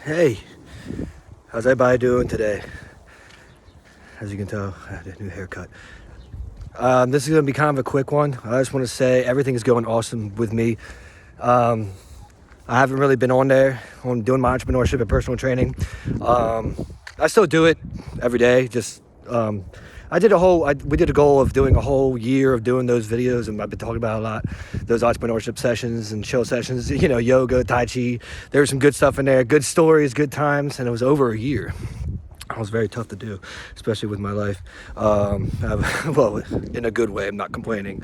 Hey, how's everybody doing today? As you can tell, I had a new haircut. This is going to be kind of a quick one. I just want to say everything is going awesome with me. I haven't really been on doing my entrepreneurship and personal training. I still do it every day. We did a goal of doing a whole year of doing those videos, and I've been talking about a lot, those entrepreneurship sessions and chill sessions, yoga, Tai Chi. There was some good stuff in there, good stories, good times, and it was over a year. It was very tough to do, especially with my life. Well, in a good way, I'm not complaining.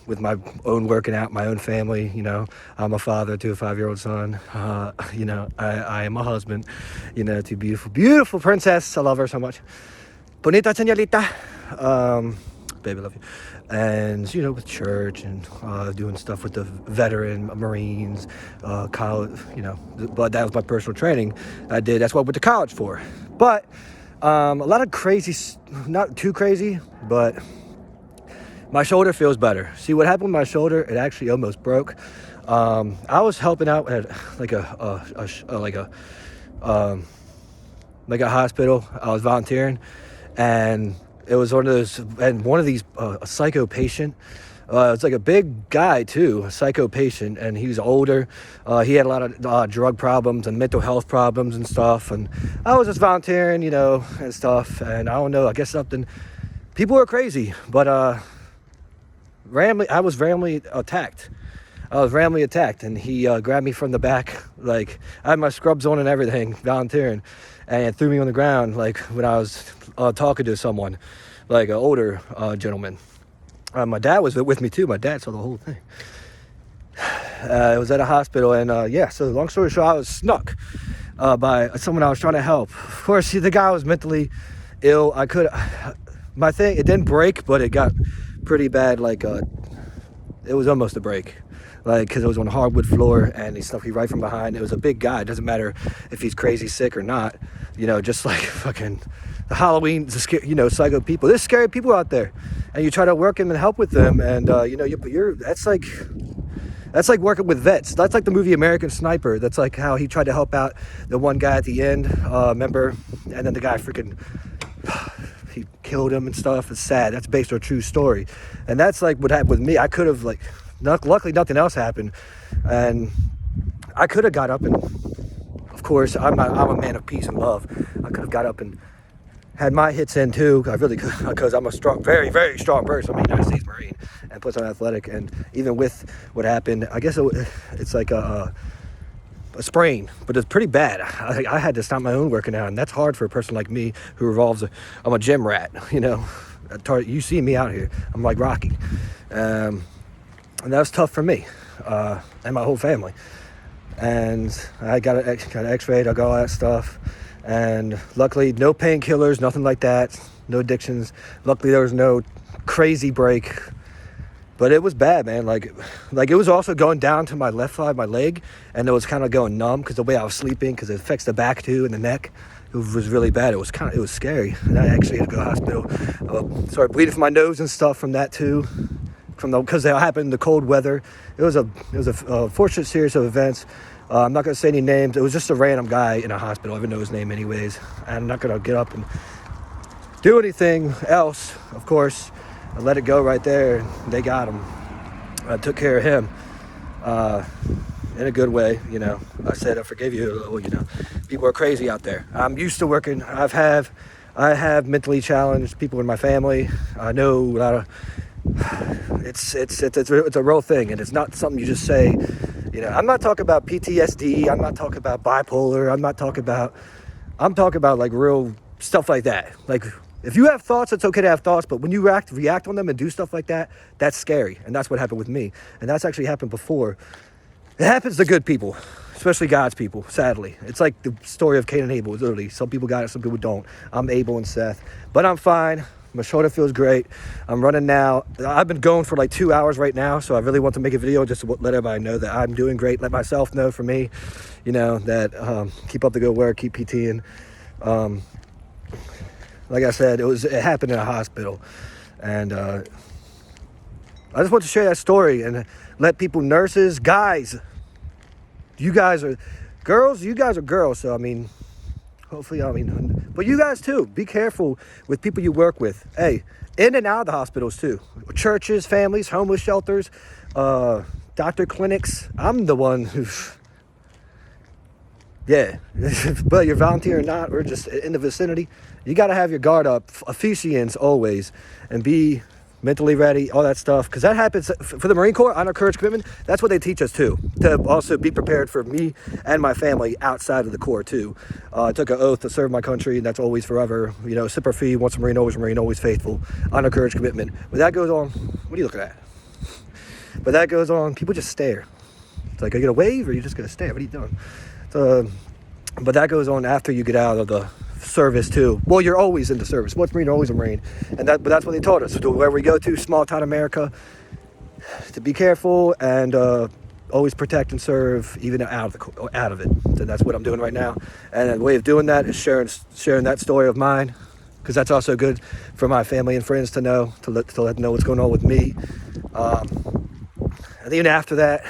With my own working out, my own family, I'm a father to a 5-year-old son. I am a husband, to beautiful, beautiful princess. I love her so much. Bonita señorita. Baby, love you. And, with church and doing stuff with the veteran Marines, college, but that was my personal training I did. That's what I went to college for. But a lot of crazy, not too crazy, but my shoulder feels better. See, what happened with my shoulder, it actually almost broke. I was helping out at like a hospital. I was volunteering, and it was one of these a psycho patient. It's like a big guy too, a psycho patient, and he was older. He had a lot of drug problems and mental health problems and stuff. And I was just volunteering, and stuff. And I don't know, I guess people were crazy, but I was randomly attacked. And he grabbed me from the back, like I had my scrubs on and everything, volunteering, and threw me on the ground, like when I was talking to someone, like an older gentleman. My dad was with me too. My dad saw the whole thing. It was at a hospital, and so long story short, I was snuck by someone I was trying to help. Of course, the guy was mentally ill. It didn't break, but it got pretty bad, it was almost a break. Because it was on a hardwood floor, and he snuck me right from behind. It was a big guy. It doesn't matter if he's crazy sick or not. Just like fucking the Halloween, psycho people. There's scary people out there, and you try to work them and help with them, and that's like working with vets. That's like the movie American Sniper. That's like how he tried to help out the one guy at the end, remember? And then the guy he killed him and stuff. It's sad. That's based on a true story, and that's like what happened with me. I could have luckily nothing else happened, and I could have got up, and of course I'm a man of peace and love. I could have got up and had my hits in too. I really could, because I'm a strong, very, very strong person. I'm a United States Marine, and plus I'm athletic. And even with what happened, I guess it's like a sprain, but it's pretty bad. I had to stop my own working out, and that's hard for a person like me who I'm a gym rat. You see me out here. I'm like Rocky. And that was tough for me and my whole family. And I got an x-rayed, I got all that stuff. And luckily, no painkillers, nothing like that, no addictions. Luckily, there was no crazy break. But it was bad, man. Like it was also going down to my left side, my leg, and it was kind of going numb because the way I was sleeping, because it affects the back too and the neck. It was really bad. It was scary. And I actually had to go to the hospital. Started bleeding from my nose and stuff from that too. Because it happened in the cold weather. It was a fortunate series of events. I'm not going to say any names. It was just a random guy in a hospital. I don't know his name anyways. I'm not going to get up and do anything else, of course. I let it go right there. They got him. I took care of him in a good way. I said, I forgive you. People are crazy out there. I'm used to working. I have mentally challenged people in my family. I know a lot of... It's a real thing, and it's not something you just say. I'm not talking about PTSD. I'm not talking about bipolar. I'm talking about like real stuff like that. Like, if you have thoughts, it's okay to have thoughts, but when you react on them and do stuff like that, that's scary. And that's what happened with me. And that's actually happened before. It happens to good people, especially God's people, sadly. It's like the story of Cain and Abel, literally. Some people got it, some people don't. I'm Abel and Seth, but I'm fine. My shoulder feels great. I'm running now. I've been going for like 2 hours right now, so I really want to make a video just to let everybody know that I'm doing great. Let myself know for me, that keep up the good work, keep PTing. Like I said, it happened in a hospital, and I just want to share that story and let people, nurses, guys, you guys are girls, you guys are girls, so I mean, hopefully, but you guys too, be careful with people you work with. Hey, in and out of the hospitals too. Churches, families, homeless shelters, doctor clinics. I'm the one who, yeah, whether you're volunteer or not, or just in the vicinity, you got to have your guard up. Ephesians always, and be mentally ready, all that stuff, because that happens for the Marine Corps. Honor, courage, commitment. That's what they teach us too, to also be prepared for me and my family outside of the Corps too. I took an oath to serve my country, and that's always forever. Semper Fi, once a Marine, always faithful. Honor, courage, commitment. But that goes on. What are you looking at? But that goes on. People just stare. It's like, are you gonna wave or are you just gonna stare? What are you doing? So, but that goes on after you get out of the service too. Well, you're always in the service. Once Marine, always a Marine. But that's what they taught us. So where we go to, small town America, to be careful and always protect and serve, even out of it. So that's what I'm doing right now. And the way of doing that is sharing that story of mine, because that's also good for my family and friends to know, to let them know what's going on with me. And even after that,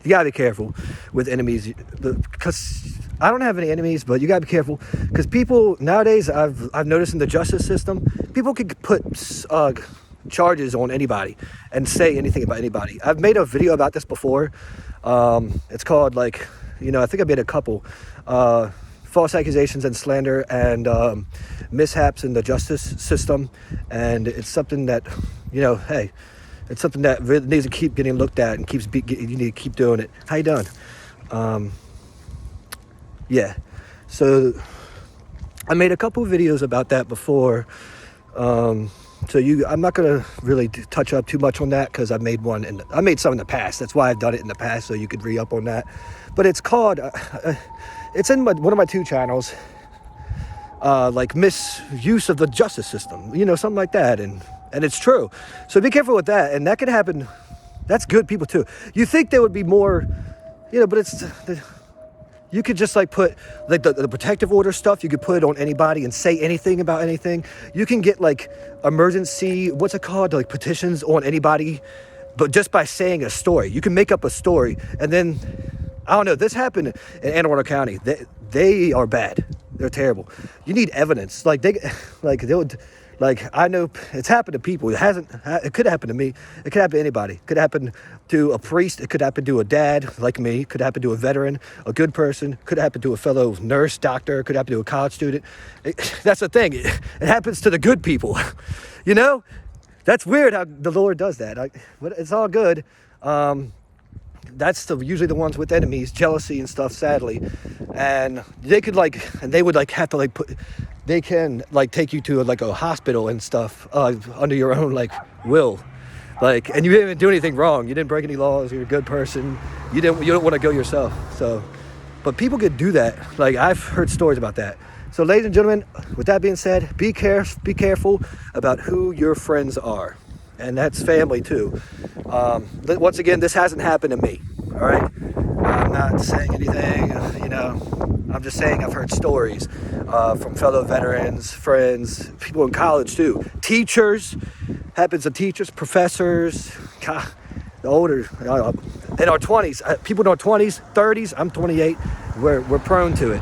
you gotta be careful with enemies, because I don't have any enemies, but you gotta be careful, because people nowadays, I've noticed in the justice system, people can put charges on anybody and say anything about anybody. I've made a video about this before. It's called, like, I think I made a couple, false accusations and slander and mishaps in the justice system, and it's something that, hey, it's something that really needs to keep getting looked at, and you need to keep doing it. How you doing? Yeah, so I made a couple of videos about that before. I'm not gonna really touch up too much on that, because I made some in the past. That's why I've done it in the past, so you could re-up on that. But it's called, it's in one of my 2 channels, like misuse of the justice system, something like that, and it's true. So be careful with that, and that could happen. That's good people too. You think there would be more, but it's. You could just put the protective order stuff, you could put it on anybody and say anything about anything. You can get emergency, what's it called, petitions on anybody, but just by saying a story. You can make up a story, and then, I don't know, this happened in Anne Arundel County. They are bad. They're terrible. You need evidence. I know it's happened to people. It could happen to me. It could happen to anybody. It could happen to a priest. It could happen to a dad like me. It could happen to a veteran, a good person. It could happen to a fellow nurse, doctor. It could happen to a college student. That's the thing. It happens to the good people. That's weird how the Lord does that. But it's all good. That's usually the ones with enemies, jealousy and stuff, sadly. And they could they would have to they can take you to a hospital and stuff under your own will, and you didn't even do anything wrong. You didn't break any laws. You're a good person. You don't want to go yourself. So, but people could do that. I've heard stories about that. So, ladies and gentlemen, with that being said, be careful about who your friends are, and that's family too. Once again, this hasn't happened to me. All right, I'm not saying anything. I'm just saying I've heard stories from fellow veterans, friends, people in college too, teachers. Happens to teachers, professors, the older, in our 20s, people in our 20s, 30s. I'm 28. We're prone to it.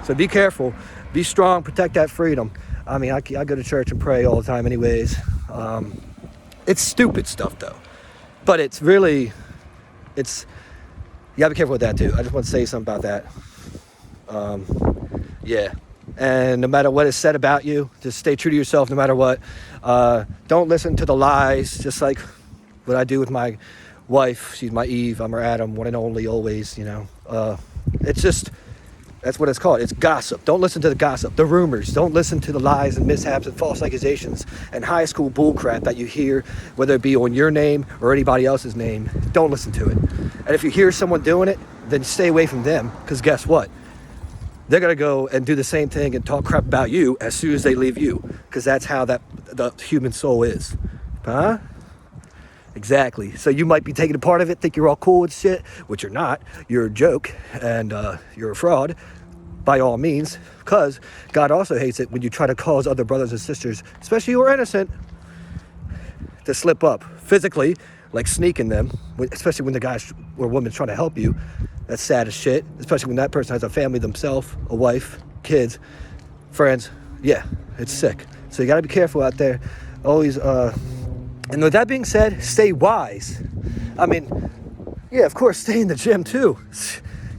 So be careful, be strong, protect that freedom. I go to church and pray all the time, anyways. It's stupid stuff though, but it's really, you gotta be careful with that too. I just want to say something about that. Yeah, and no matter what is said about you, just stay true to yourself no matter what. Don't listen to the lies, just like what I do with my wife. She's my Eve, I'm her Adam, one and only, always. It's just, that's what it's called. It's gossip. Don't listen to the gossip, the rumors. Don't listen to the lies and mishaps and false accusations and high school bullcrap that you hear, whether it be on your name or anybody else's name. Don't listen to it. And if you hear someone doing it, then stay away from them, because guess what? They're going to go and do the same thing and talk crap about you as soon as they leave you, because that's how the human soul is. Huh? Exactly. So you might be taking a part of it, think you're all cool and shit, which you're not. You're a joke, and you're a fraud, by all means, because God also hates it when you try to cause other brothers and sisters, especially who are innocent, to slip up physically, sneaking them, especially when the guys or woman's trying to help you. That's sad as shit, especially when that person has a family themselves, a wife, kids, friends. Yeah, it's sick. So you got to be careful out there. Always, and with that being said, stay wise. I mean, yeah, of course, stay in the gym too.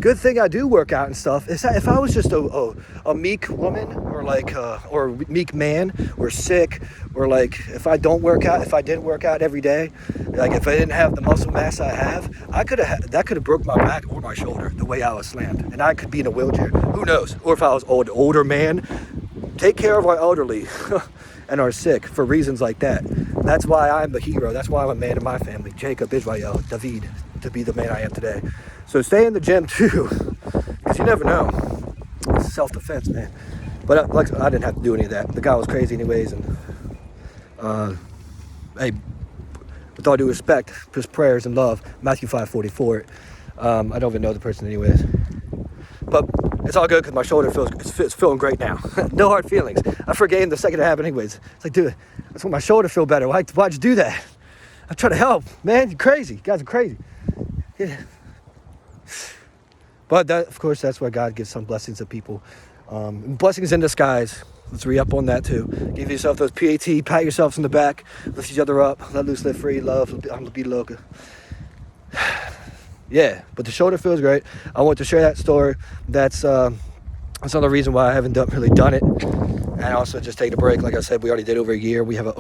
Good thing I do work out and stuff. If I was just a meek woman or a meek man or sick, or like if I didn't work out every day, like if I didn't have the muscle mass I have, that could have broke my back or my shoulder the way I was slammed, and I could be in a wheelchair. Who knows? Or if I was an older man, take care of our elderly and our sick for reasons like that. That's why I'm the hero. That's why I'm a man in my family. Jacob, Israel, David, to be the man I am today. So stay in the gym too, because you never know. It's self-defense, man. But I didn't have to do any of that. The guy was crazy anyways, and hey, with all due respect, just prayers and love. Matthew 5:44. I don't even know the person anyways. But it's all good because my shoulder feels feeling great now. No hard feelings. I forgave the second it happened anyways. It's like, dude, I just want my shoulder to feel better. Why'd you do that? I'm trying to help, man. You're crazy. You guys are crazy. Yeah. But that, of course, that's where God gives some blessings to people. Blessings in disguise. Let's re-up on that too. Give yourself those PAT, pat yourselves in the back, lift each other up, let loose, let free, love, I'm the be loca. Yeah, but the shoulder feels great. I want to share that story. That's another reason why I haven't really done it. And also just take a break. Like I said, we already did over a year. We have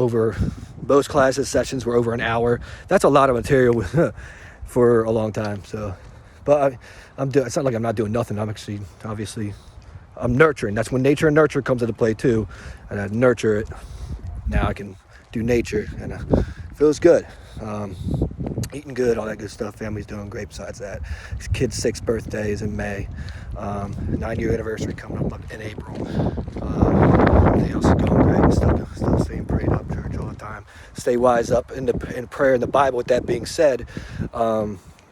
most classes, sessions were over an hour. That's a lot of material for a long time. So, but it's not like I'm not doing nothing. I'm actually, obviously, I'm nurturing. That's when nature and nurture comes into play too. And I nurture it. Now I can do nature, and it feels good. Eating good, all that good stuff. Family's doing great besides that. His kid's 6th birthday is in May. 9-year anniversary coming up in April. Everything else is going great. Still staying prayed up, church all the time. Stay wise up in prayer in the Bible. With that being said,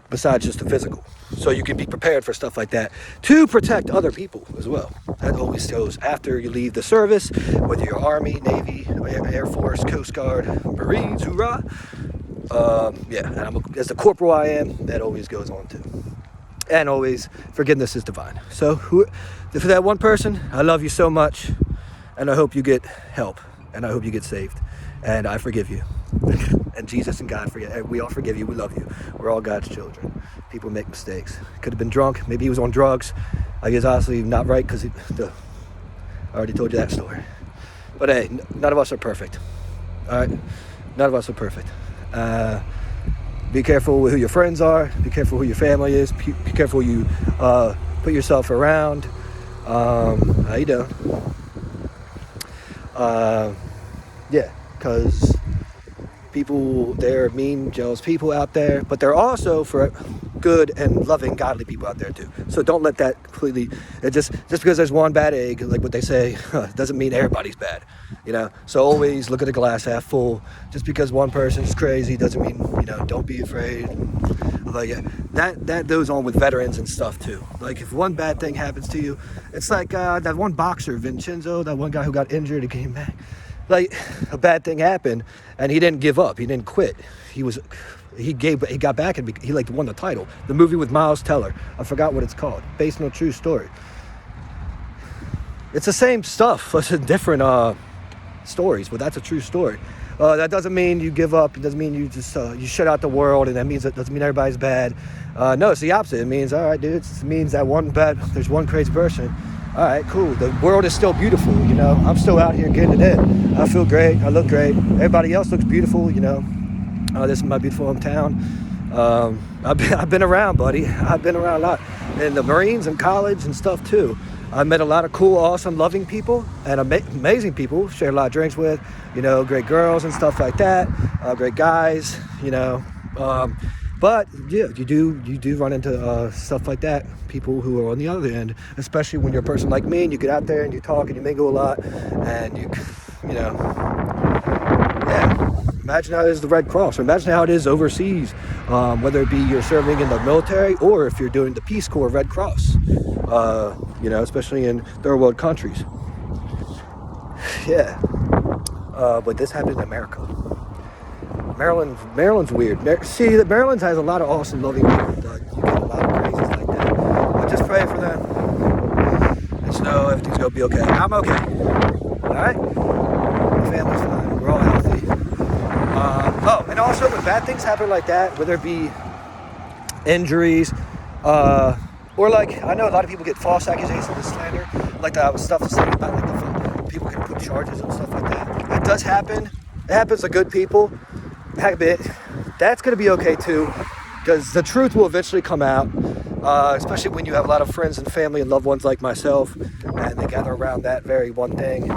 besides just the physical. So you can be prepared for stuff like that to protect other people as well. That always goes after you leave the service, whether you're Army, Navy, Air Force, Coast Guard, Marines, hoorah. Yeah, and as the corporal I am, that always goes on too. And always, forgiveness is divine. So for that one person, I love you so much, and I hope you get help, and I hope you get saved, and I forgive you. And Jesus and God we all forgive you. We love you. We're all God's children. People make mistakes. Could have been drunk. Maybe he was on drugs. I guess honestly not right because I already told you that story. But hey, none of us are perfect. All right, none of us are perfect. Be careful with who your friends are. Be careful who your family is. Be careful who you put yourself around. How you doing? Yeah, because people, there are mean, jealous people out there, but there are also for good and loving, godly people out there too. So don't let that completely, just because there's one bad egg, like what they say, doesn't mean everybody's bad, you know? So always look at the glass half full. Just because one person's crazy doesn't mean, don't be afraid. Like that goes on with veterans and stuff too. Like if one bad thing happens to you, it's like that one boxer, Vincenzo, that one guy who got injured and came back. Like a bad thing happened and he didn't give up. He didn't quit. He got back and he won the title. The movie with Miles Teller. I forgot what it's called. Based on a true story. It's the same stuff. It's different stories, but that's a true story. That doesn't mean you give up. It doesn't mean you just you shut out the world, and that doesn't mean everybody's bad. No, it's the opposite. It means, all right, dude. It means that there's one crazy person. All right, cool. The world is still beautiful, I'm still out here getting it in. I feel great. I look great. Everybody else looks beautiful, This is my beautiful hometown. I've been around, buddy. I've been around a lot. In the Marines and college and stuff, too. I met a lot of cool, awesome, loving people and amazing people. Shared a lot of drinks with, great girls and stuff like that. Great guys, But yeah, you do run into stuff like that. People who are on the other end, especially when you're a person like me and you get out there and you talk and you mingle a lot, and imagine how it is the Red Cross, or imagine how it is overseas, whether it be you're serving in the military or if you're doing the Peace Corps Red Cross, especially in third world countries. Yeah, but this happened in America. Maryland's weird. See, Maryland has a lot of awesome, loving people, but you get a lot of crazies like that. it'll be okay. I'm okay. All right? My family's fine. We're all healthy. And also when bad things happen like that, whether it be injuries, or like, I know a lot of people get false accusations and slander, like the stuff that's saying about like the people can put charges and stuff like that. That does happen. It happens to good people. Heck of it. That's going to be okay too, because the truth will eventually come out, especially when you have a lot of friends and family and loved ones like myself, and they gather around that very one thing.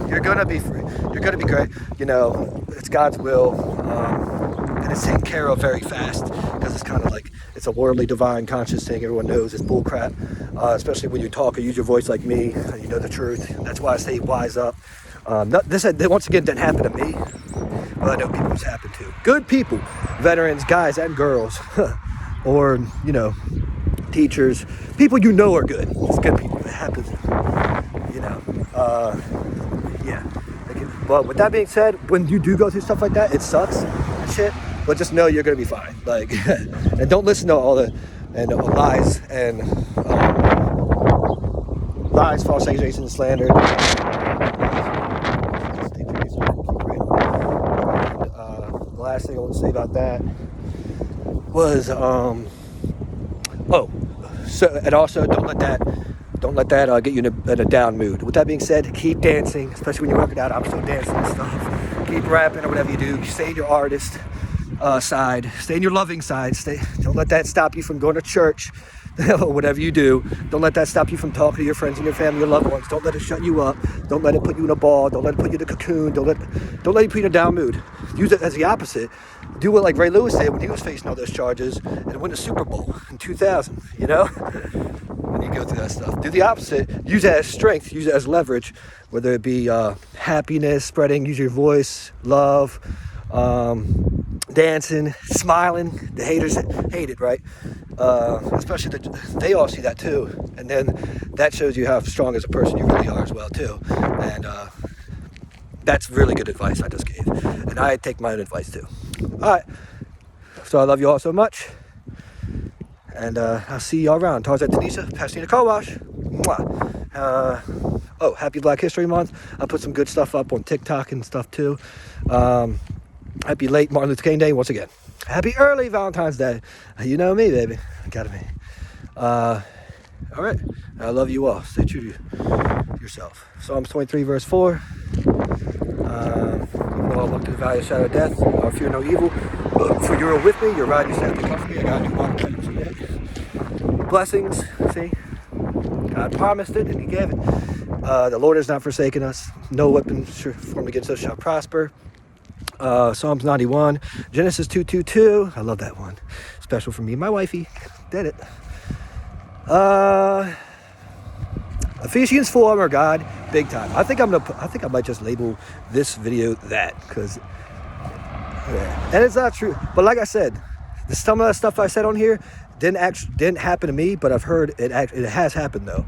You're going to be free. You're going to be great. You know, it's God's will, and it's taken care of very fast, because it's kind of like, it's a worldly, divine, conscious thing. Everyone knows it's bullcrap, especially when you talk or use your voice like me, and you know the truth. That's why I say wise up. This, once again, didn't happen to me, but I know people it's happened to. Good people, veterans, guys and girls, or, you know, teachers, people you know are good. It's good people. It happens, you know. Yeah. But with that being said, when you do go through stuff like that, it sucks and shit. But just know you're gonna be fine. Like, and don't listen to all the lies and false accusations, slander. The last thing I want to say about that was, and also don't let that get you in a down mood. With that being said, keep dancing, especially when you're working out. I'm still dancing and stuff. Keep rapping or whatever you do. Stay in your artist side. Stay in your loving side. Don't let that stop you from going to church or whatever you do. Don't let that stop you from talking to your friends and your family, your loved ones. Don't let it shut you up. Don't let it put you in a ball. Don't let it put you in a cocoon. Don't let it put you in a down mood. Use it as the opposite. Do what like Ray Lewis did when he was facing all those charges and win the Super Bowl in 2000, you know? When you go through that stuff. Do the opposite. Use it as strength. Use it as leverage. Whether it be happiness, spreading, use your voice, love, dancing, smiling. The haters hate it, right? Especially they all see that too. And then that shows you how strong as a person you really are as well too. And that's really good advice I just gave. And I take my own advice too. All right. So I love you all so much. And I'll see y'all around. Tarzan Tanisha, Pasadena Car Wash. Mwah. Happy Black History Month. I put some good stuff up on TikTok and stuff too. Happy late Martin Luther King Day once again. Happy early Valentine's Day. You know me, baby. Gotta be. All right. I love you all. Stay true to yourself. Psalms 23 verse 4. I'll walk through the valley of the shadow of death. I'll fear no evil. For you are with me. Your rod, your staff, they comfort me. I got you walk today. Blessings. See, God promised it and He gave it. The Lord has not forsaken us. No weapon formed against us shall prosper. Psalms 91, Genesis 2:22. I love that one. Special for me and my wifey. Did it. Ephesians 4, armor God, big time. I think I might just label this video that, because, yeah. And it's not true. But like I said, some of the stuff I said on here didn't happen to me, but I've heard it has happened though.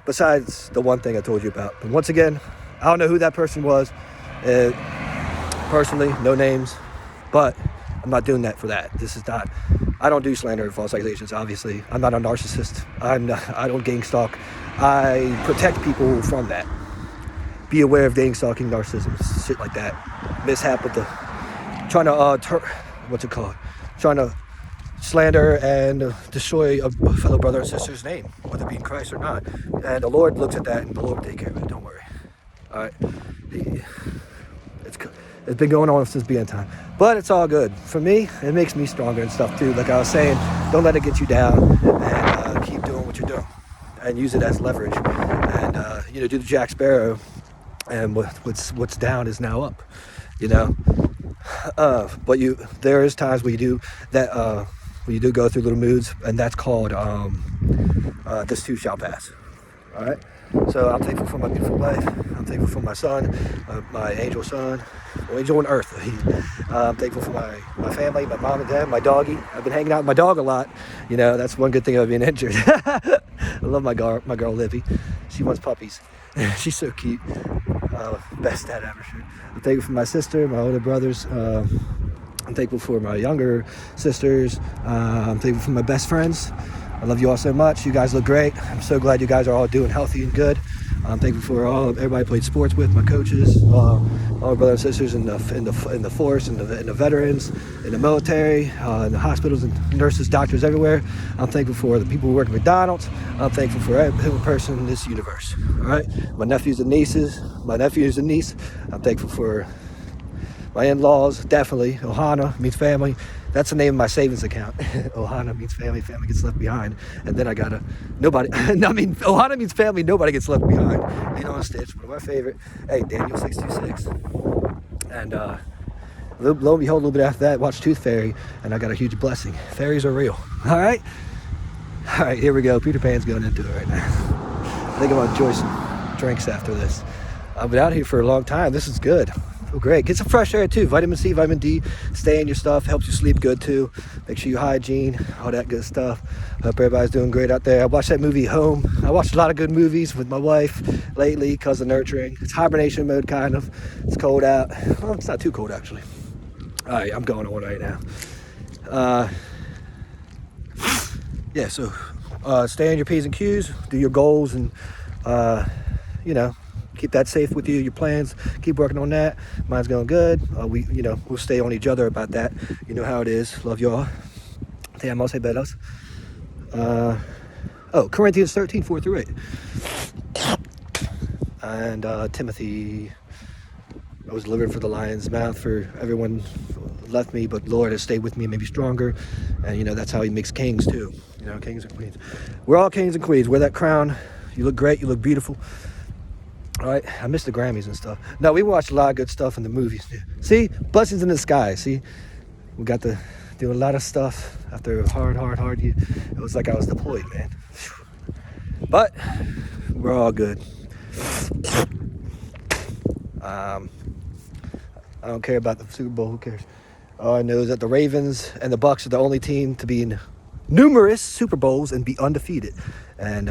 Besides the one thing I told you about. But once again, I don't know who that person was. Personally, no names, but I'm not doing that for that. I don't do slander and false accusations, obviously. I'm not a narcissist. I don't gang stalk. I protect people from that. Be aware of gang stalking, narcissism, shit like that. Mishap with trying to slander and destroy a fellow brother and sister's name, whether it be in Christ or not. And the Lord looks at that and the Lord will take care of it, don't worry. All right. It's been going on since being time. But it's all good. For me, it makes me stronger and stuff too. Like I was saying, don't let it get you down, and keep doing what you're doing. And use it as leverage. And, do the Jack Sparrow. And what's down is now up, you know. But there is times where you do that, where you do go through little moods, and that's called this too shall pass. All right. So I'm thankful for my beautiful wife. I'm thankful for my son, my angel son, angel on earth. I'm thankful for my family, my mom and dad, my doggy. I've been hanging out with my dog a lot. You know, that's one good thing about being injured. I love my girl Livy. She wants puppies. She's so cute. Best dad ever. I'm thankful for my sister, my older brothers. I'm thankful for my younger sisters. I'm thankful for my best friends. I love you all so much. You guys look great. I'm so glad you guys are all doing healthy and good. I'm thankful for everybody I played sports with, my coaches, all my brothers and sisters in the force, in the veterans, in the military, in the hospitals and nurses, doctors everywhere. I'm thankful for the people who work at McDonald's. I'm thankful for every person in this universe. All right, my nephews and nieces, my nephew is a niece. I'm thankful for my in-laws, definitely. Ohana means family. That's the name of my savings account. Ohana means family, family gets left behind. And then I got nobody, Ohana means family, nobody gets left behind. Lilo and Stitch, one of my favorite. Hey, Daniel 626. And lo and behold, a little bit after that, watch Tooth Fairy, and I got a huge blessing. Fairies are real, all right? All right, here we go. Peter Pan's going into it right now. I think I'm gonna enjoy some drinks after this. I've been out here for a long time. This is good. Oh, great. Get some fresh air too. Vitamin C, vitamin D, stay in your stuff, helps you sleep good too. Make sure you hygiene, all that good stuff. Hope everybody's doing great out there. I watched that movie Home. I watched a lot of good movies with my wife lately because of nurturing. It's hibernation mode kind of. It's cold out. Well, it's not too cold actually. All right, I'm going on right now. Yeah, so stay on your P's and Q's, do your goals, and keep that safe with you, your plans. Keep working on that. Mine's going good. We'll stay on each other about that. You know how it is. Love y'all. Te amo, say belos. Corinthians 13, 4-8. And Timothy, I was delivered for the lion's mouth, for everyone left me, but Lord has stayed with me and made me stronger. And that's how he makes kings too. Kings and queens. We're all kings and queens. Wear that crown. You look great. You look beautiful. All right, I miss the Grammys and stuff. No, we watched a lot of good stuff in the movies. See, blessings in the sky. See, we got to do a lot of stuff after a hard year. It was like I was deployed, man. But we're all good. I don't care about the Super Bowl. Who cares? All I know is that the Ravens and the Bucks are the only team to be in numerous Super Bowls and be undefeated. And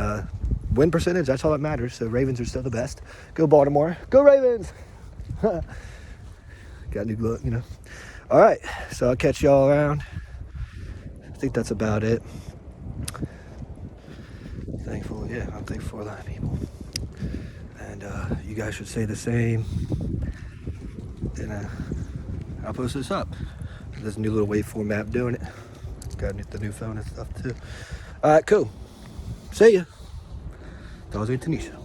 win percentage, that's all that matters. So Ravens are still the best. Go Baltimore. Go Ravens. Got a new look, All right, so I'll catch y'all around. I think that's about it. I'm thankful for a lot of people. And you guys should say the same. And I'll post this up. There's a new little waveform map doing it. It's got the new phone and stuff too. All right, cool. See ya. That was Tunisia.